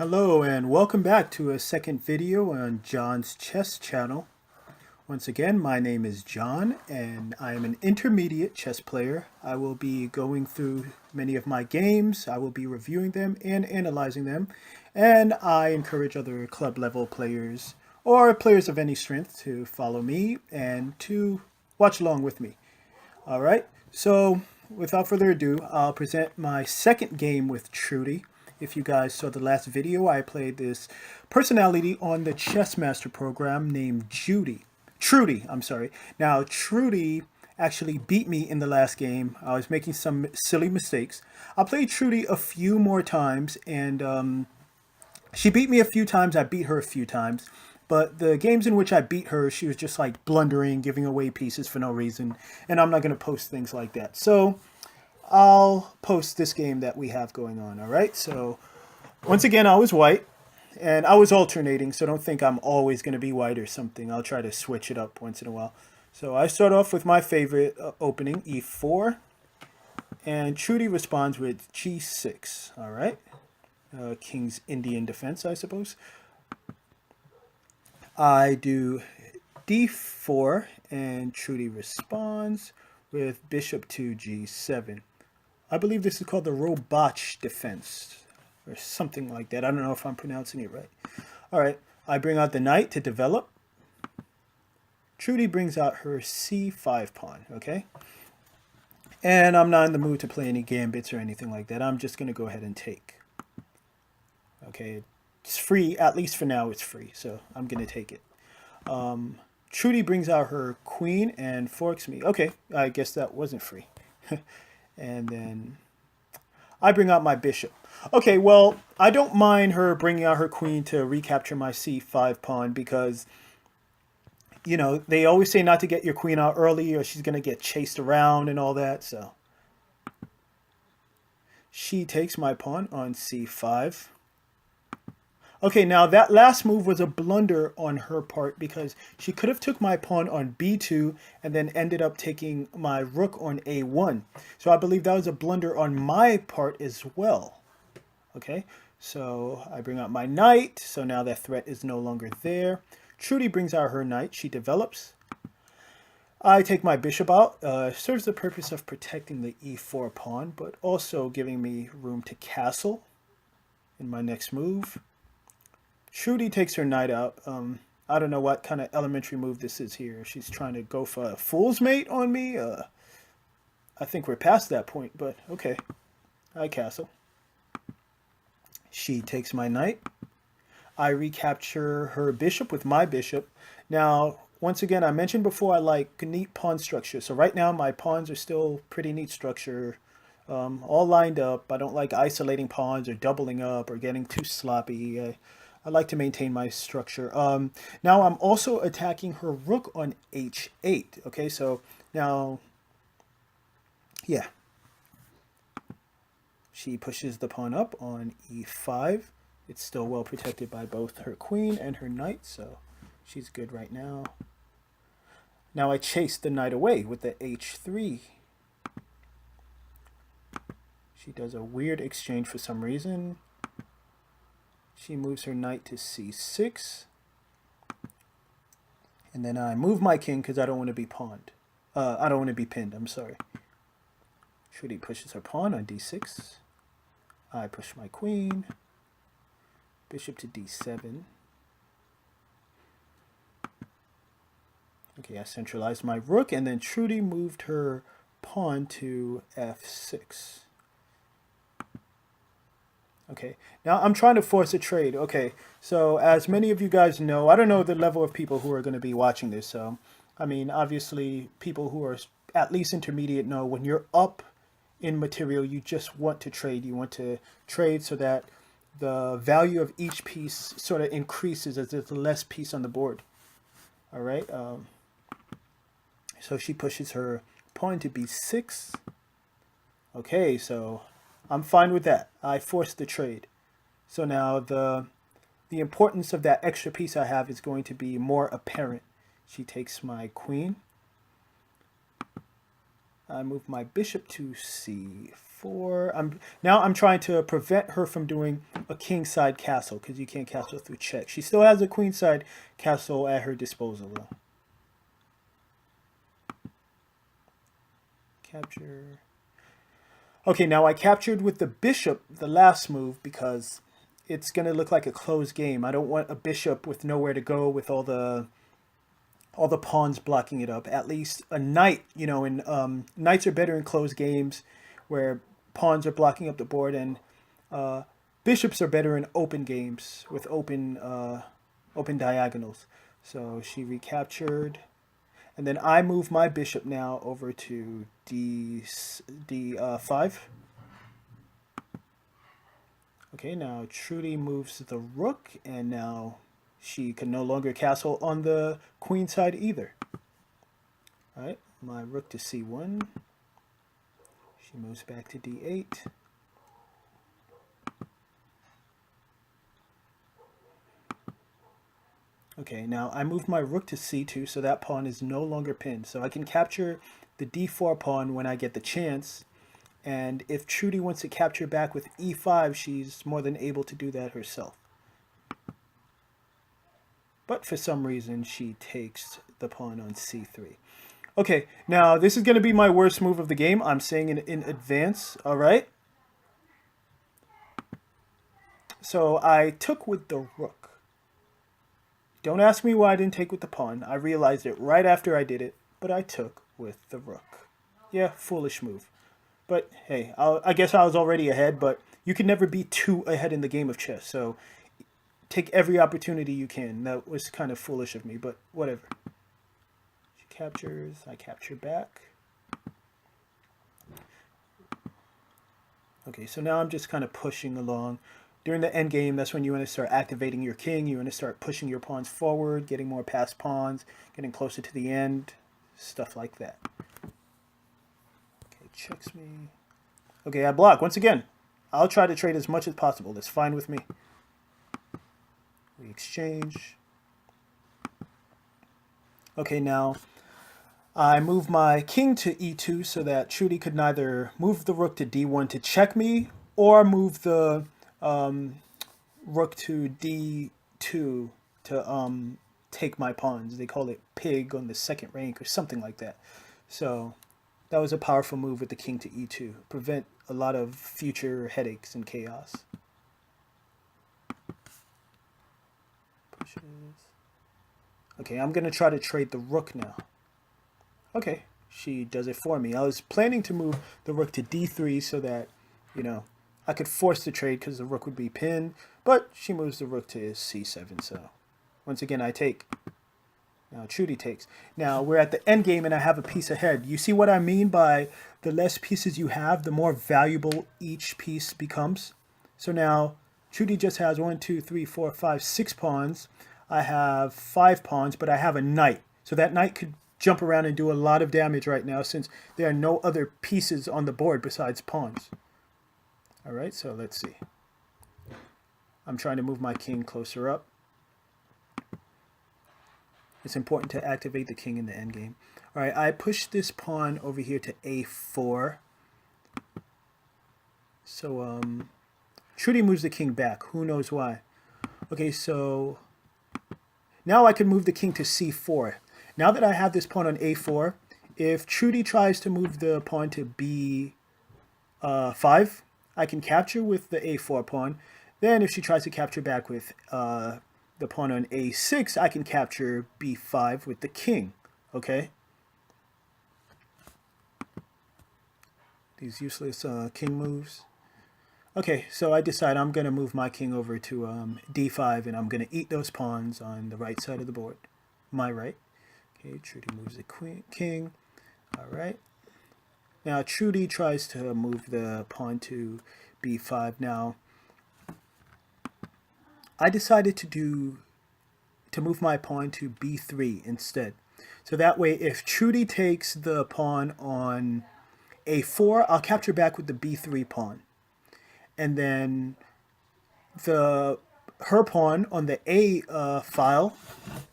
Hello and welcome back to a second video on Jon's chess channel. Once again, my name is Jon and I am an intermediate chess player. I will be going through many of my games, I will be reviewing them and analyzing them, and I encourage other club level players or players of any strength to follow me and to watch along with me. Alright, so without further ado, I'll present my second game with Trudy. If you guys saw the last video, I played this personality on the Chessmaster program named Trudy, I'm sorry. Now, Trudy actually beat me in the last game. I was making some silly mistakes. I played Trudy a few more times, and she beat me a few times. I beat her a few times. But the games in which I beat her, she was just like blundering, giving away pieces for no reason. And I'm not going to post things like that. So I'll post this game that we have going on, all right? So once again, I was white, and I was alternating, so don't think I'm always going to be white or something. I'll try to switch it up once in a while. So I start off with my favorite opening, e4, and Trudy responds with g6, all right? King's Indian defense, I suppose. I do d4, and Trudy responds with bishop to g7. I believe this is called the Rematch defense, or something like that. I don't know if I'm pronouncing it right. All right, I bring out the knight to develop. Trudy brings out her c5 pawn, okay? And I'm not in the mood to play any gambits or anything like that. I'm just going to go ahead and take. Okay, it's free, at least for now it's free, so I'm going to take it. Trudy brings out her queen and forks me. Okay, I guess that wasn't free. And then I bring out my bishop. Okay, well, I don't mind her bringing out her queen to recapture my c5 pawn because, you know, they always say not to get your queen out early or she's going to get chased around and all that. So she takes my pawn on c5. Okay, now that last move was a blunder on her part because she could have took my pawn on b2 and then ended up taking my rook on a1. So I believe that was a blunder on my part as well. Okay, so I bring out my knight. So now that threat is no longer there. Trudy brings out her knight. She develops. I take my bishop out. Serves the purpose of protecting the e4 pawn, but also giving me room to castle in my next move. Trudy takes her knight out. I don't know what kind of elementary move this is here. She's trying to go for a fool's mate on me. I think we're past that point, but okay. I castle. She takes my knight. I recapture her bishop with my bishop. Now, once again, I mentioned before I like neat pawn structure. So right now my pawns are still pretty neat structure. All lined up. I don't like isolating pawns or doubling up or getting too sloppy. I like to maintain my structure. Now I'm also attacking her rook on h8. Okay, so now, yeah. She pushes the pawn up on e5. It's still well protected by both her queen and her knight, so she's good right now. Now I chase the knight away with the h3. She does a weird exchange for some reason. She moves her knight to c6. And then I move my king because I don't want to be pawned. I don't want to be pinned, I'm sorry. Trudy pushes her pawn on d6. I push my queen. Bishop to d7. Okay, I centralized my rook, and then Trudy moved her pawn to f6. Okay, now I'm trying to force a trade. Okay, so as many of you guys know, I don't know the level of people who are going to be watching this. So, I mean, obviously, people who are at least intermediate know when you're up in material, you just want to trade. You want to trade so that the value of each piece sort of increases as there's less piece on the board. All right. So she pushes her pawn to b6. Okay, so I'm fine with that. I forced the trade. So now the importance of that extra piece I have is going to be more apparent. She takes my queen. I move my bishop to c4. I'm trying to prevent her from doing a kingside castle because you can't castle through check. She still has a queenside castle at her disposal though. Capture. Okay, now I captured with the bishop the last move because it's going to look like a closed game. I don't want a bishop with nowhere to go with all the pawns blocking it up. At least a knight, you know, and knights are better in closed games where pawns are blocking up the board, and bishops are better in open games with open diagonals. So she recaptured, and then I move my bishop now over to d5. Okay, now Trudy moves the rook, and now she can no longer castle on the queen side either. All right, my rook to c1. She moves back to d8. Okay, now I moved my rook to c2, so that pawn is no longer pinned. So I can capture the d4 pawn when I get the chance. And if Trudy wants to capture back with e5, she's more than able to do that herself. But for some reason, she takes the pawn on c3. Okay, now this is going to be my worst move of the game. I'm saying it in advance, all right? So I took with the rook. Don't ask me why I didn't take with the pawn. I realized it right after I did it, but I took with the rook. Yeah, foolish move. But hey, I guess I was already ahead, but you can never be too ahead in the game of chess. So take every opportunity you can. That was kind of foolish of me, but whatever. She captures, I capture back. Okay, so now I'm just kind of pushing along. During the end game, that's when you want to start activating your king. You want to start pushing your pawns forward, getting more passed pawns, getting closer to the end, stuff like that. Okay, checks me. Okay, I block. Once again, I'll try to trade as much as possible. That's fine with me. We exchange. Okay, now I move my king to e2 so that Trudy could neither move the rook to d1 to check me or move the rook to d2 to take my pawns. They call it pig on the second rank or something like that. So that was a powerful move with the king to e2. Prevent a lot of future headaches and chaos. Pushes. Okay, I'm going to try to trade the rook now. Okay, she does it for me. I was planning to move the rook to d3 so that, you know, I could force the trade because the rook would be pinned, but she moves the rook to c7, so once again I take. Now Trudy takes. Now we're at the end game and I have a piece ahead. You see what I mean by the less pieces you have, the more valuable each piece becomes? So now Trudy just has 1, 2, 3, 4, 5, 6 pawns. I have 5 pawns, but I have a knight. So that knight could jump around and do a lot of damage right now since there are no other pieces on the board besides pawns. All right, so let's see. I'm trying to move my king closer up. It's important to activate the king in the endgame. All right, I push this pawn over here to a4. So Trudy moves the king back. Who knows why? Okay, so now I can move the king to c4. Now that I have this pawn on a4, if Trudy tries to move the pawn to b5, I can capture with the a4 pawn. Then if she tries to capture back with the pawn on a6, I can capture b5 with the king, okay? These useless king moves. Okay, so I decide I'm going to move my king over to d5, and I'm going to eat those pawns on the right side of the board. My right. Okay, Trudy moves the king. All right. Now Trudy tries to move the pawn to b5. Now I decided to move my pawn to b3 instead. So that way, if Trudy takes the pawn on a4, I'll capture back with the b3 pawn. And then her pawn on the a file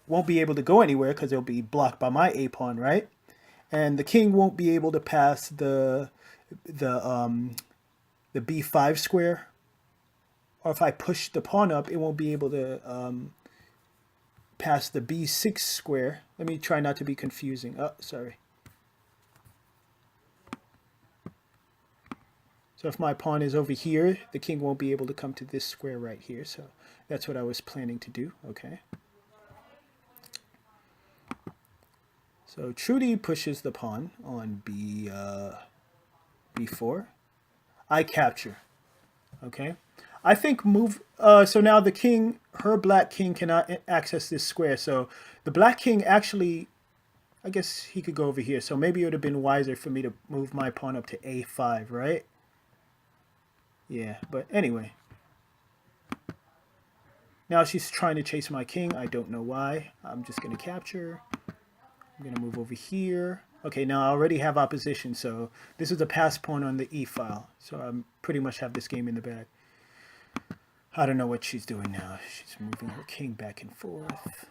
won't be able to go anywhere because it'll be blocked by my a pawn, right? and the king won't be able to pass the b5 square. Or if I push the pawn up, it won't be able to pass the b6 square. Let me try not to be confusing. Oh, sorry. So if my pawn is over here, the king won't be able to come to this square right here. So that's what I was planning to do. Okay. So Trudy pushes the pawn on b4. I capture. Okay. I think move. So now the king, her black king cannot access this square. So the black king actually, I guess he could go over here. So maybe it would have been wiser for me to move my pawn up to a5, right? Yeah, but anyway. Now she's trying to chase my king. I don't know why. I'm just going to capture. I'm going to move over here. Okay, now I already have opposition, so this is a pass pawn on the e file. So I pretty much have this game in the bag. I don't know what she's doing now. She's moving her king back and forth.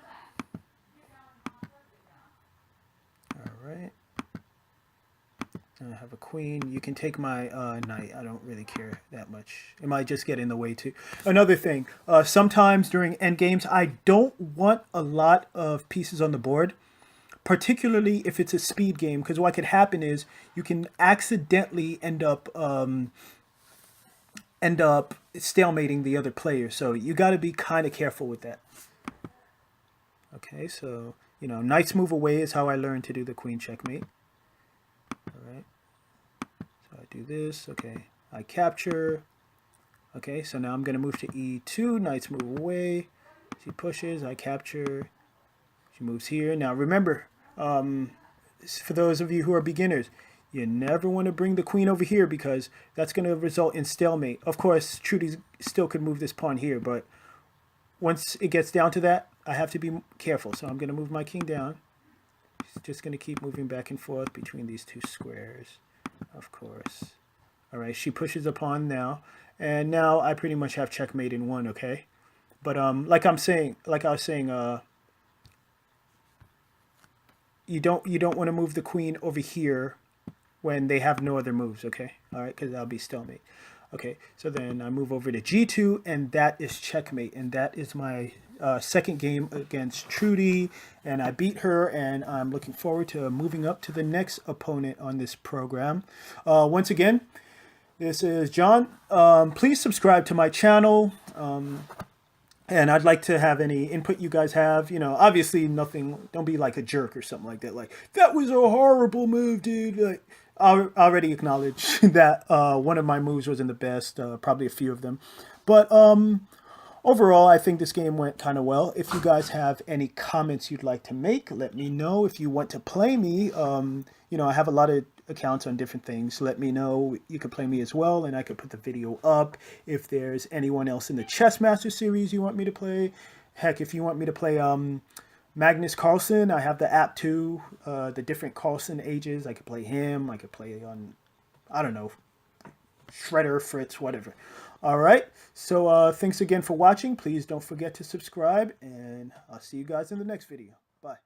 All right. I have a queen. You can take my knight. I don't really care that much. It might just get in the way too. Another thing, sometimes during endgames, I don't want a lot of pieces on the board, particularly if it's a speed game, because what could happen is you can accidentally end up stalemating the other player. So you got to be kind of careful with that. Okay, so, you know, knight's move away is how I learned to do the queen checkmate. All right. So I do this. Okay, I capture. Okay, so now I'm going to move to e2. Knight's move away. She pushes. I capture. She moves here. Now remember, for those of you who are beginners, you never want to bring the queen over here because that's going to result in stalemate. Of course, Trudy still could move this pawn here, but once it gets down to that, I have to be careful. So I'm going to move my king down. She's just going to keep moving back and forth between these two squares, of course. All right, she pushes a pawn now, and now I pretty much have checkmate in one, okay? But like I was saying, you don't want to move the queen over here when they have no other moves, okay? All right, because that'll be stalemate. Okay, so then I move over to g2, and that is checkmate, and that is my second game against Trudy, and I beat her, and I'm looking forward to moving up to the next opponent on this program. Once again, this is John. Please subscribe to my channel. And I'd like to have any input you guys have. You know, obviously nothing, don't be like a jerk or something like that. Like, that was a horrible move, dude. Like, I already acknowledge that one of my moves wasn't the best, probably a few of them. But overall, I think this game went kind of well. If you guys have any comments you'd like to make, let me know. If you want to play me, you know, I have a lot of accounts on different things. Let me know. You could play me as well, and I could put the video up. If there's anyone else in the Chessmaster series you want me to play, heck, if you want me to play Magnus Carlsen, I have the app too. The different Carlsen ages. I could play him. I could play on, I don't know, Shredder, Fritz, whatever. All right. So thanks again for watching. Please don't forget to subscribe, and I'll see you guys in the next video. Bye.